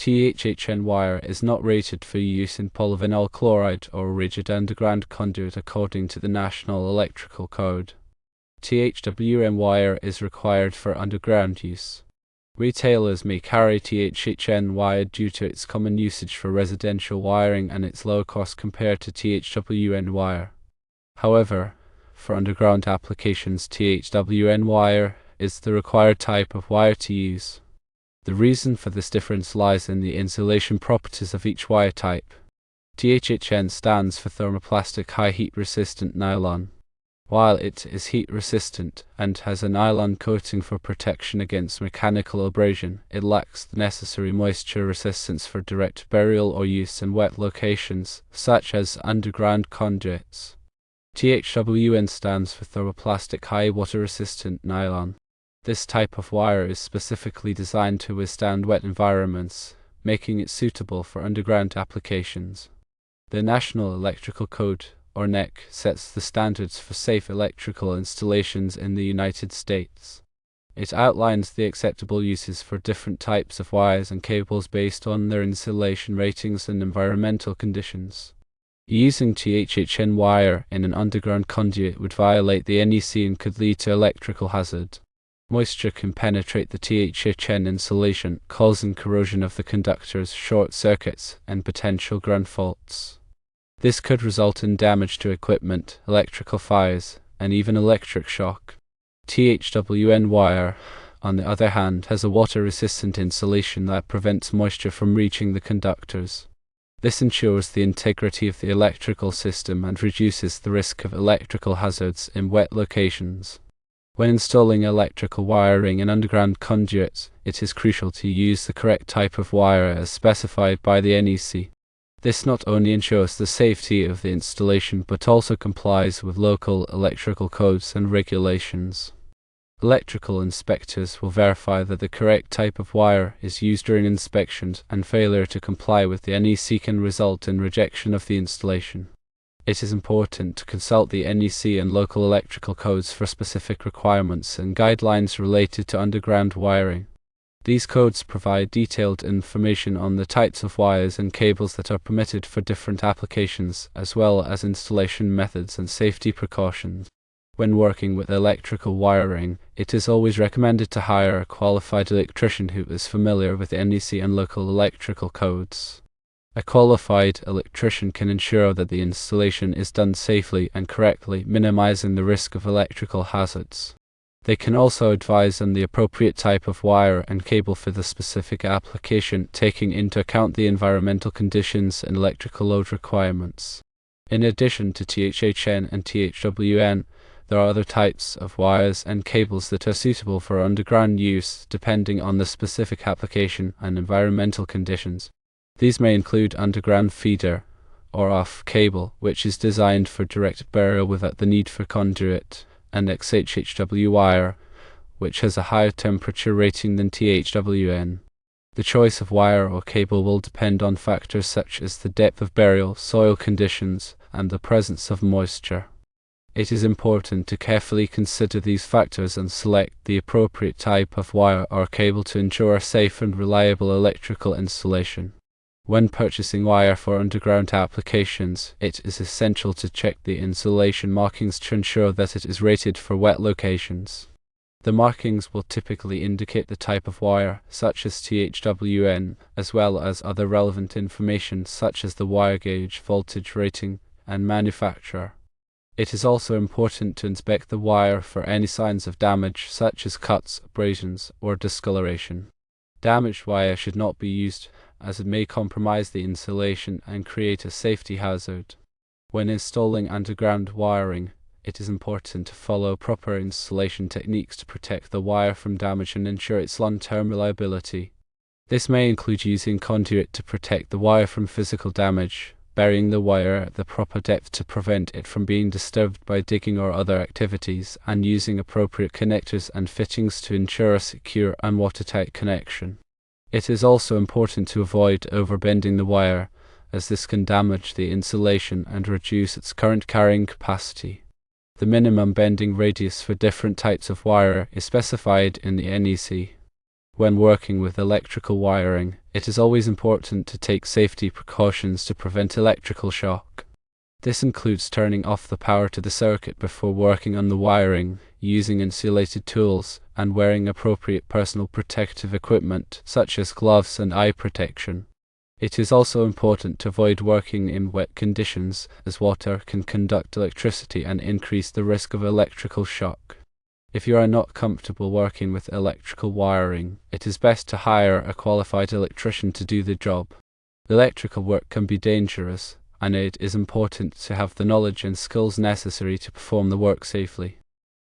THHN wire is not rated for use in polyvinyl chloride or rigid underground conduit according to the National Electrical Code. THWN wire is required for underground use. Retailers may carry THHN wire due to its common usage for residential wiring and its low cost compared to THWN wire. However, for underground applications, THWN wire is the required type of wire to use. The reason for this difference lies in the insulation properties of each wire type. THHN stands for thermoplastic high heat resistant nylon. While it is heat resistant and has a nylon coating for protection against mechanical abrasion, it lacks the necessary moisture resistance for direct burial or use in wet locations, such as underground conduits. THWN stands for thermoplastic high water resistant nylon. This type of wire is specifically designed to withstand wet environments, making it suitable for underground applications. The National Electrical Code, or NEC, sets the standards for safe electrical installations in the United States. It outlines the acceptable uses for different types of wires and cables based on their insulation ratings and environmental conditions. Using THHN wire in an underground conduit would violate the NEC and could lead to electrical hazard. Moisture can penetrate the THHN insulation, causing corrosion of the conductors, short circuits, and potential ground faults. This could result in damage to equipment, electrical fires, and even electric shock. THWN wire, on the other hand, has a water-resistant insulation that prevents moisture from reaching the conductors. This ensures the integrity of the electrical system and reduces the risk of electrical hazards in wet locations. When installing electrical wiring in underground conduits, it is crucial to use the correct type of wire as specified by the NEC. This not only ensures the safety of the installation but also complies with local electrical codes and regulations. Electrical inspectors will verify that the correct type of wire is used during inspections, and failure to comply with the NEC can result in rejection of the installation. It is important to consult the NEC and local electrical codes for specific requirements and guidelines related to underground wiring. These codes provide detailed information on the types of wires and cables that are permitted for different applications, as well as installation methods and safety precautions. When working with electrical wiring, it is always recommended to hire a qualified electrician who is familiar with the NEC and local electrical codes. A qualified electrician can ensure that the installation is done safely and correctly, minimizing the risk of electrical hazards. They can also advise on the appropriate type of wire and cable for the specific application, taking into account the environmental conditions and electrical load requirements. In addition to THHN and THWN, there are other types of wires and cables that are suitable for underground use, depending on the specific application and environmental conditions. These may include underground feeder, or off cable, which is designed for direct burial without the need for conduit, and XHHW wire, which has a higher temperature rating than THWN. The choice of wire or cable will depend on factors such as the depth of burial, soil conditions, and the presence of moisture. It is important to carefully consider these factors and select the appropriate type of wire or cable to ensure a safe and reliable electrical installation. When purchasing wire for underground applications, it is essential to check the insulation markings to ensure that it is rated for wet locations. The markings will typically indicate the type of wire, such as THWN, as well as other relevant information such as the wire gauge, voltage rating, and manufacturer. It is also important to inspect the wire for any signs of damage, such as cuts, abrasions, or discoloration. Damaged wire should not be used, as it may compromise the insulation and create a safety hazard. When installing underground wiring, it is important to follow proper installation techniques to protect the wire from damage and ensure its long-term reliability. This may include using conduit to protect the wire from physical damage, burying the wire at the proper depth to prevent it from being disturbed by digging or other activities, and using appropriate connectors and fittings to ensure a secure and watertight connection. It is also important to avoid overbending the wire, as this can damage the insulation and reduce its current carrying capacity. The minimum bending radius for different types of wire is specified in the NEC. When working with electrical wiring, it is always important to take safety precautions to prevent electrical shock. This includes turning off the power to the circuit before working on the wiring, using insulated tools, and wearing appropriate personal protective equipment such as gloves and eye protection. It is also important to avoid working in wet conditions, as water can conduct electricity and increase the risk of electrical shock. If you are not comfortable working with electrical wiring, it is best to hire a qualified electrician to do the job. Electrical work can be dangerous, and it is important to have the knowledge and skills necessary to perform the work safely.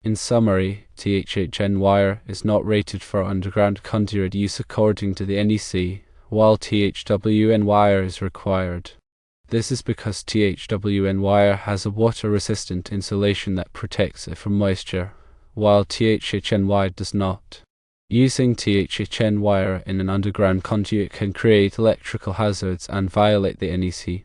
In summary, THHN wire is not rated for underground conduit use according to the NEC, while THWN wire is required. This is because THWN wire has a water-resistant insulation that protects it from moisture, while THHN wire does not. Using THHN wire in an underground conduit can create electrical hazards and violate the NEC.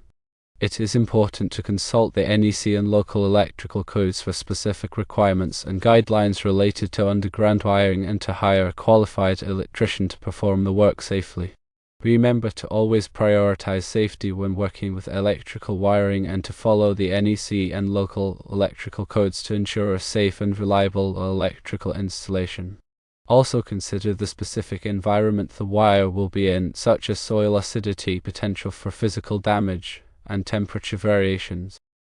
It is important to consult the NEC and local electrical codes for specific requirements and guidelines related to underground wiring, and to hire a qualified electrician to perform the work safely. Remember to always prioritize safety when working with electrical wiring, and to follow the NEC and local electrical codes to ensure a safe and reliable electrical installation. Also consider the specific environment the wire will be in, such as soil acidity, potential for physical damage, and temperature variations.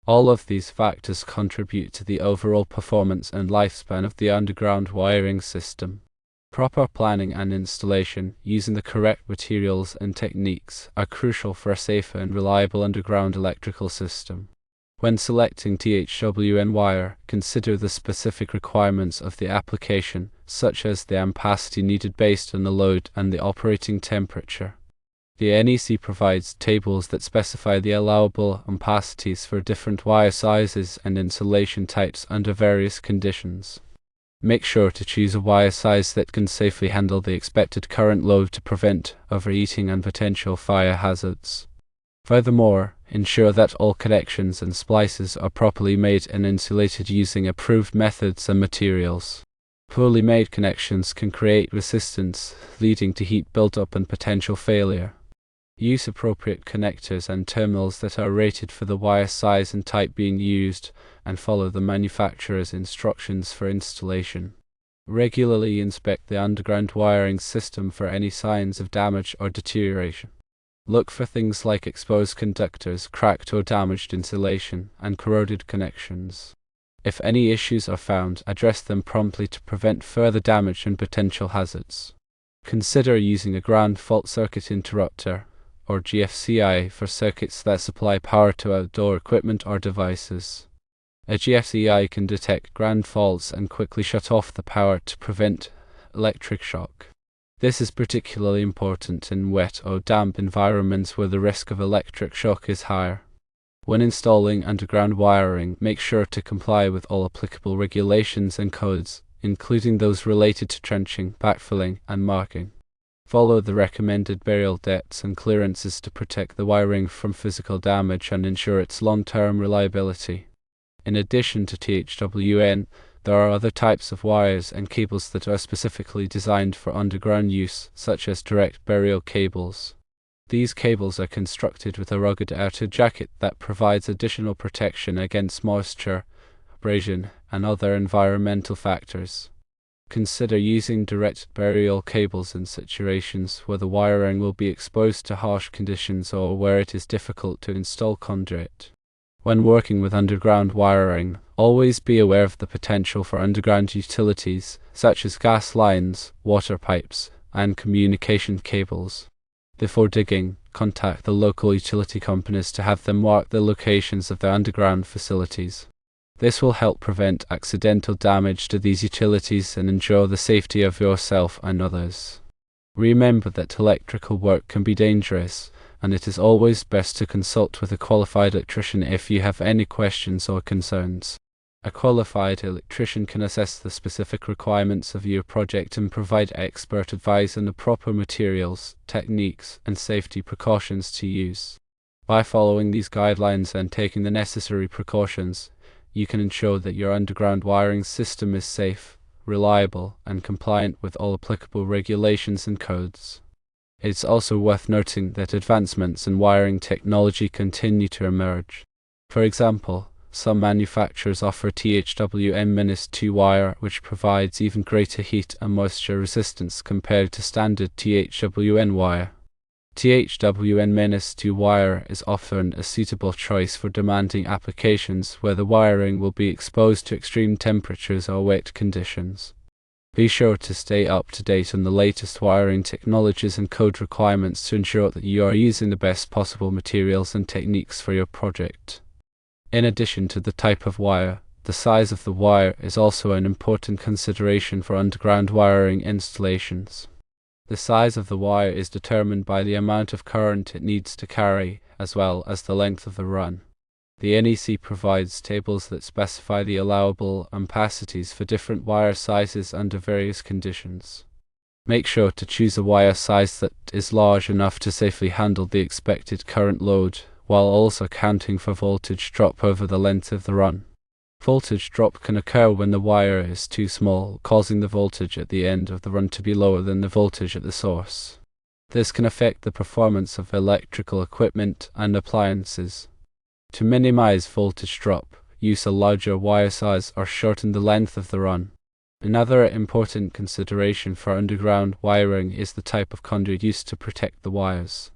All of these factors contribute to the overall performance and lifespan of the underground wiring system. Proper planning and installation, using the correct materials and techniques, are crucial for a safe and reliable underground electrical system. When selecting THWN wire, consider the specific requirements of the application, such as the ampacity needed based on the load and the operating temperature. The NEC provides tables that specify the allowable ampacities for different wire sizes and insulation types under various conditions. Make sure to choose a wire size that can safely handle the expected current load to prevent overheating and potential fire hazards. Furthermore, ensure that all connections and splices are properly made and insulated using approved methods and materials. Poorly made connections can create resistance, leading to heat buildup and potential failure. Use appropriate connectors and terminals that are rated for the wire size and type being used, and follow the manufacturer's instructions for installation. Regularly inspect the underground wiring system for any signs of damage or deterioration. Look for things like exposed conductors, cracked or damaged insulation, and corroded connections. If any issues are found, address them promptly to prevent further damage and potential hazards. Consider using a ground fault circuit interrupter, or GFCI, for circuits that supply power to outdoor equipment or devices. A GFCI can detect ground faults and quickly shut off the power to prevent electric shock. This is particularly important in wet or damp environments where the risk of electric shock is higher. When installing underground wiring, make sure to comply with all applicable regulations and codes, including those related to trenching, backfilling, and marking. Follow the recommended burial depths and clearances to protect the wiring from physical damage and ensure its long-term reliability. In addition to THWN, there are other types of wires and cables that are specifically designed for underground use, such as direct burial cables. These cables are constructed with a rugged outer jacket that provides additional protection against moisture, abrasion, and other environmental factors. Consider using direct burial cables in situations where the wiring will be exposed to harsh conditions or where it is difficult to install conduit. When working with underground wiring, always be aware of the potential for underground utilities, such as gas lines, water pipes, and communication cables. Before digging, contact the local utility companies to have them mark the locations of their underground facilities. This will help prevent accidental damage to these utilities and ensure the safety of yourself and others. Remember that electrical work can be dangerous, and it is always best to consult with a qualified electrician if you have any questions or concerns. A qualified electrician can assess the specific requirements of your project and provide expert advice on the proper materials, techniques, and safety precautions to use. By following these guidelines and taking the necessary precautions, you can ensure that your underground wiring system is safe, reliable, and compliant with all applicable regulations and codes. It's also worth noting that advancements in wiring technology continue to emerge. For example, some manufacturers offer THWN-2 wire, which provides even greater heat and moisture resistance compared to standard THWN wire. THWN-2 wire is often a suitable choice for demanding applications where the wiring will be exposed to extreme temperatures or wet conditions. Be sure to stay up to date on the latest wiring technologies and code requirements to ensure that you are using the best possible materials and techniques for your project. In addition to the type of wire, the size of the wire is also an important consideration for underground wiring installations. The size of the wire is determined by the amount of current it needs to carry, as well as the length of the run. The NEC provides tables that specify the allowable ampacities for different wire sizes under various conditions. Make sure to choose a wire size that is large enough to safely handle the expected current load, while also accounting for voltage drop over the length of the run. Voltage drop can occur when the wire is too small, causing the voltage at the end of the run to be lower than the voltage at the source. This can affect the performance of electrical equipment and appliances. To minimize voltage drop, use a larger wire size or shorten the length of the run. Another important consideration for underground wiring is the type of conduit used to protect the wires.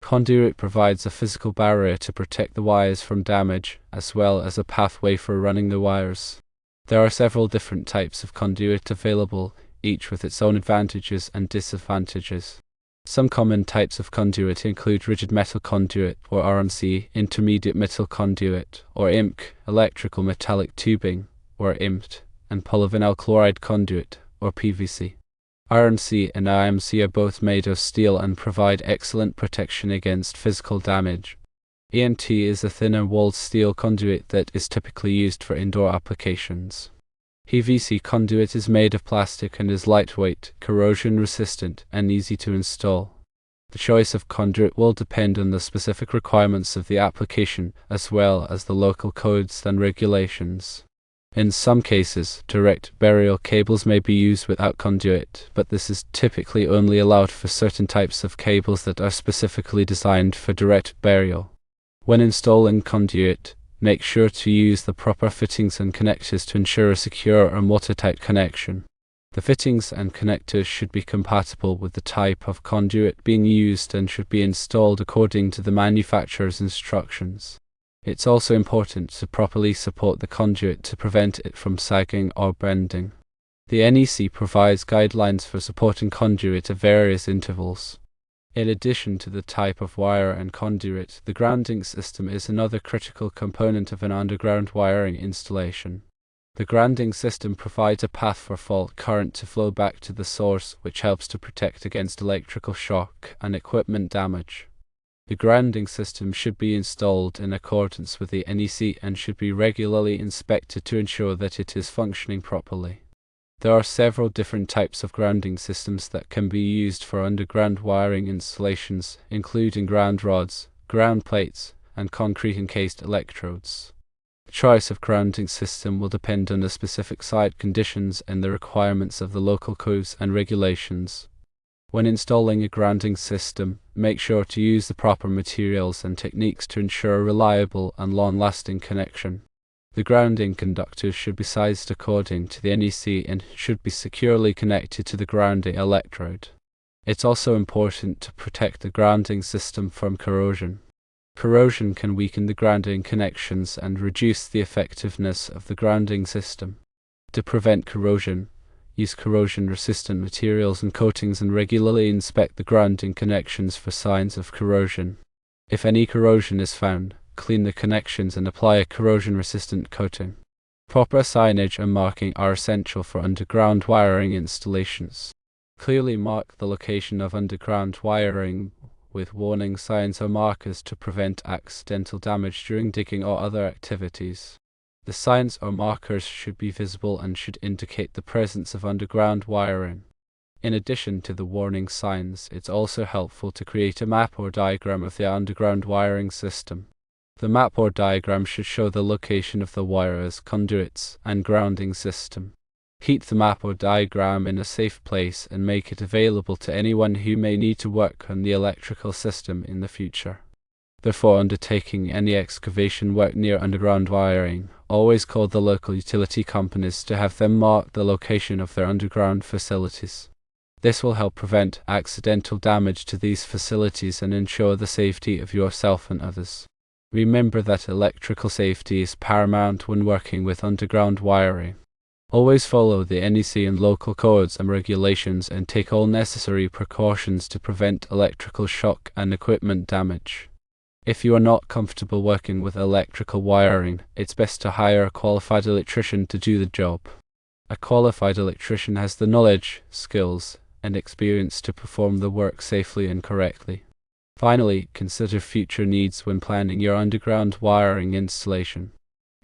Conduit provides a physical barrier to protect the wires from damage, as well as a pathway for running the wires. There are several different types of conduit available, each with its own advantages and disadvantages. Some common types of conduit include rigid metal conduit, or RMC, intermediate metal conduit, or IMC, electrical metallic tubing, or IMT, and polyvinyl chloride conduit, or PVC. RMC and IMC are both made of steel and provide excellent protection against physical damage. EMT is a thinner-walled steel conduit that is typically used for indoor applications. PVC conduit is made of plastic and is lightweight, corrosion-resistant, and easy to install. The choice of conduit will depend on the specific requirements of the application, as well as the local codes and regulations. In some cases, direct burial cables may be used without conduit, but this is typically only allowed for certain types of cables that are specifically designed for direct burial. When installing conduit, make sure to use the proper fittings and connectors to ensure a secure and watertight connection. The fittings and connectors should be compatible with the type of conduit being used and should be installed according to the manufacturer's instructions. It's also important to properly support the conduit to prevent it from sagging or bending. The NEC provides guidelines for supporting conduit at various intervals. In addition to the type of wire and conduit, the grounding system is another critical component of an underground wiring installation. The grounding system provides a path for fault current to flow back to the source, which helps to protect against electrical shock and equipment damage. The grounding system should be installed in accordance with the NEC and should be regularly inspected to ensure that it is functioning properly. There are several different types of grounding systems that can be used for underground wiring installations, including ground rods, ground plates, and concrete encased electrodes. The choice of grounding system will depend on the specific site conditions and the requirements of the local codes and regulations. When installing a grounding system, make sure to use the proper materials and techniques to ensure a reliable and long-lasting connection. The grounding conductors should be sized according to the NEC and should be securely connected to the grounding electrode. It's also important to protect the grounding system from corrosion. Corrosion can weaken the grounding connections and reduce the effectiveness of the grounding system. To prevent corrosion, use corrosion-resistant materials and coatings and regularly inspect the grounding connections for signs of corrosion. If any corrosion is found, clean the connections and apply a corrosion-resistant coating. Proper signage and marking are essential for underground wiring installations. Clearly mark the location of underground wiring with warning signs or markers to prevent accidental damage during digging or other activities. The signs or markers should be visible and should indicate the presence of underground wiring. In addition to the warning signs, it's also helpful to create a map or diagram of the underground wiring system. The map or diagram should show the location of the wires, conduits, and grounding system. Keep the map or diagram in a safe place and make it available to anyone who may need to work on the electrical system in the future. Before undertaking any excavation work near underground wiring, always call the local utility companies to have them mark the location of their underground facilities. This will help prevent accidental damage to these facilities and ensure the safety of yourself and others. Remember that electrical safety is paramount when working with underground wiring. Always follow the NEC and local codes and regulations and take all necessary precautions to prevent electrical shock and equipment damage. If you are not comfortable working with electrical wiring, it's best to hire a qualified electrician to do the job. A qualified electrician has the knowledge, skills, and experience to perform the work safely and correctly. Finally, consider future needs when planning your underground wiring installation.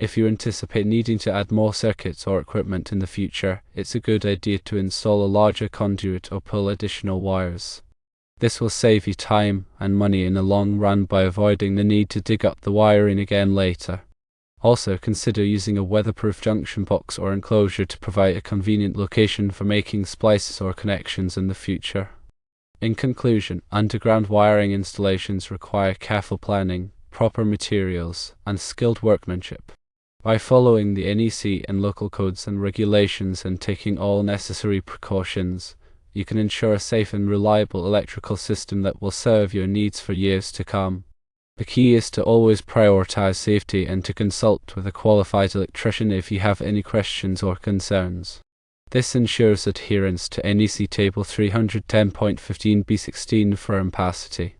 If you anticipate needing to add more circuits or equipment in the future, it's a good idea to install a larger conduit or pull additional wires. This will save you time and money in the long run by avoiding the need to dig up the wiring again later. Also, consider using a weatherproof junction box or enclosure to provide a convenient location for making splices or connections in the future. In conclusion, underground wiring installations require careful planning, proper materials, and skilled workmanship. By following the NEC and local codes and regulations and taking all necessary precautions, you can ensure a safe and reliable electrical system that will serve your needs for years to come. The key is to always prioritize safety and to consult with a qualified electrician if you have any questions or concerns. This ensures adherence to NEC Table 310.15b16 for ampacity.